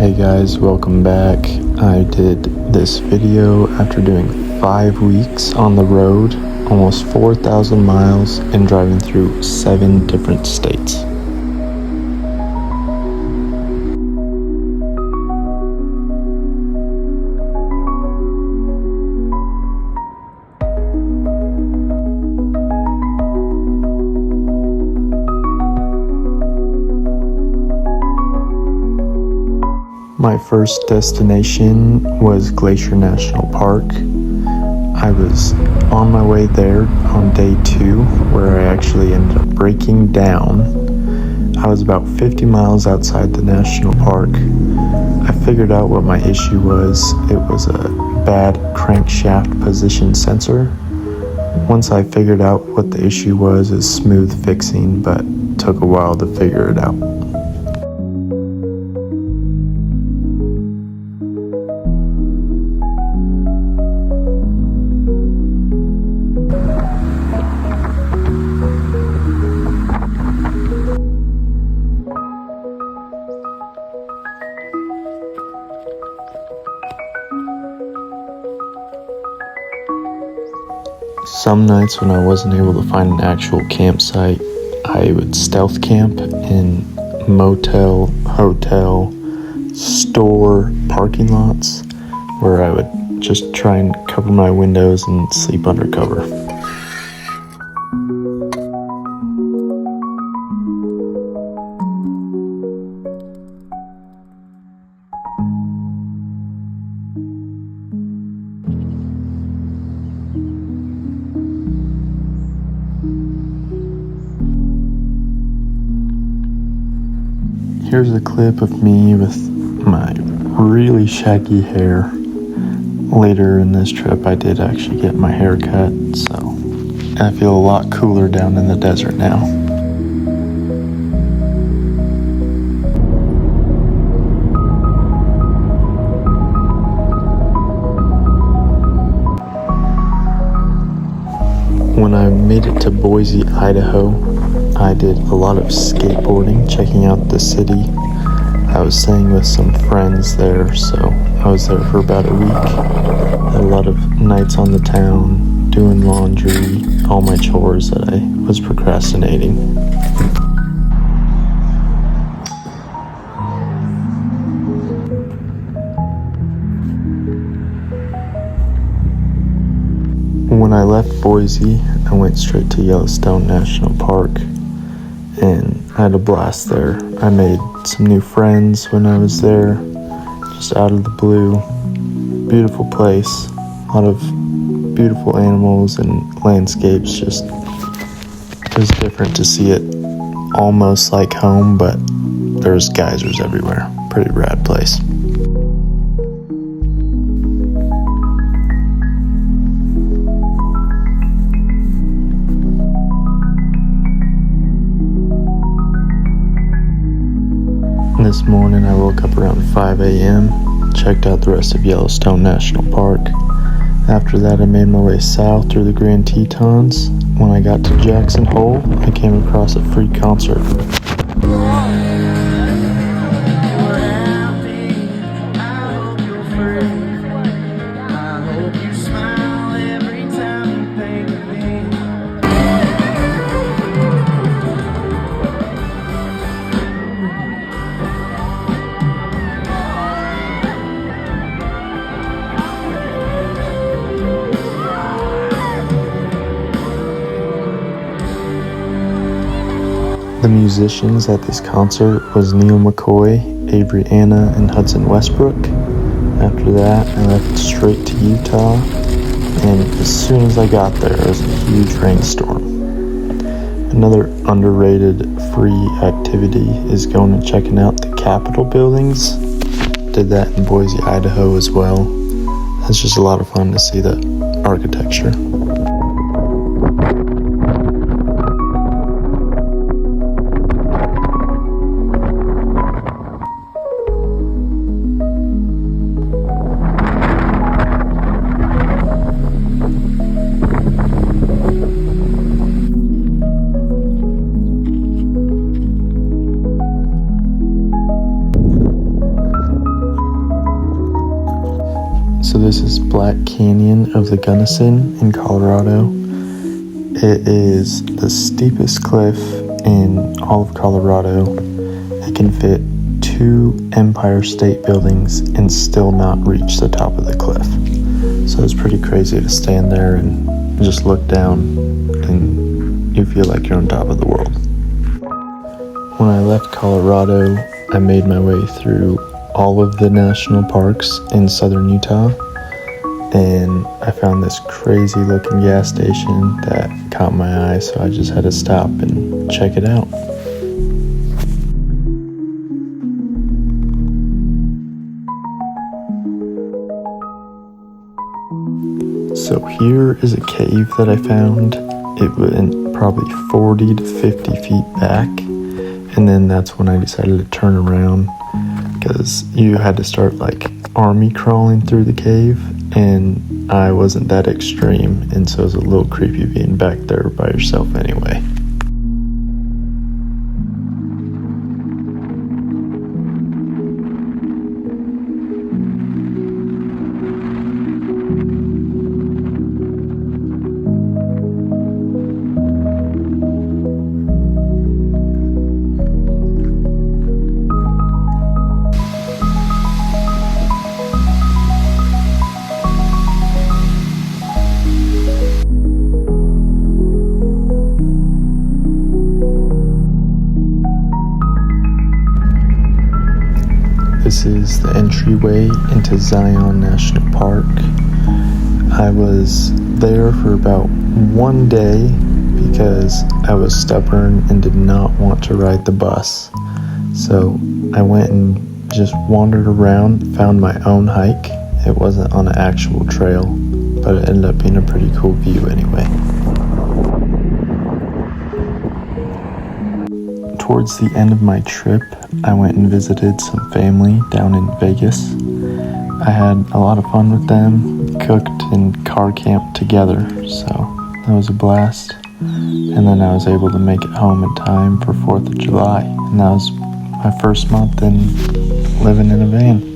Hey guys, welcome back. I did this video after doing 5 weeks on the road, almost 4,000 miles, and driving through 7 different states. My first destination was Glacier National Park. I was on my way there on day 2, where I actually ended up breaking down. I was about 50 miles outside the national park. I figured out what my issue was. It was a bad crankshaft position sensor. Once I figured out what the issue was, it's smooth fixing, but took a while to figure it out. Some nights when I wasn't able to find an actual campsite, I would stealth camp in motel, hotel, store parking lots, where I would just try and cover my windows and sleep under cover. Here's a clip of me with my really shaggy hair. Later in this trip, I did actually get my hair cut, so I feel a lot cooler down in the desert now. When I made it to Boise, Idaho, I did a lot of skateboarding, checking out the city. I was staying with some friends there, so I was there for about a week. Had a lot of nights on the town, doing laundry, all my chores that I was procrastinating. When I left Boise, I went straight to Yellowstone National Park, and I had a blast there. I made some new friends when I was there, just out of the blue. Beautiful place, a lot of beautiful animals and landscapes. Just, it was different to see it almost like home, but there's geysers everywhere. Pretty rad place. This morning I woke up around 5 a.m., checked out the rest of Yellowstone National Park. After that I made my way south through the Grand Tetons. When I got to Jackson Hole, I came across a free concert. The musicians at this concert was Neil McCoy, Avery Anna, and Hudson Westbrook. After that, I left straight to Utah, and as soon as I got there, it was a huge rainstorm. Another underrated free activity is going and checking out the Capitol buildings. Did that in Boise, Idaho as well. It's just a lot of fun to see the architecture. So this is Black Canyon of the Gunnison in Colorado. It is the steepest cliff in all of Colorado. It can fit 2 Empire State Buildings and still not reach the top of the cliff. So it's pretty crazy to stand there and just look down and you feel like you're on top of the world. When I left Colorado, I made my way through all of the national parks in southern Utah, and I found this crazy looking gas station that caught my eye, so I just had to stop and check it out. So here is a cave that I found. It went probably 40 to 50 feet back, and then that's when I decided to turn around, because you had to start like army crawling through the cave, and I wasn't that extreme, and so it was a little creepy being back there by yourself anyway. This is the entryway into Zion National Park. I was there for about 1 day because I was stubborn and did not want to ride the bus. So I went and just wandered around, found my own hike. It wasn't on an actual trail, but it ended up being a pretty cool view anyway. Towards the end of my trip, I went and visited some family down in Vegas. I had a lot of fun with them, cooked and car camped together, so that was a blast. And then I was able to make it home in time for 4th of July, and that was my first month in living in a van.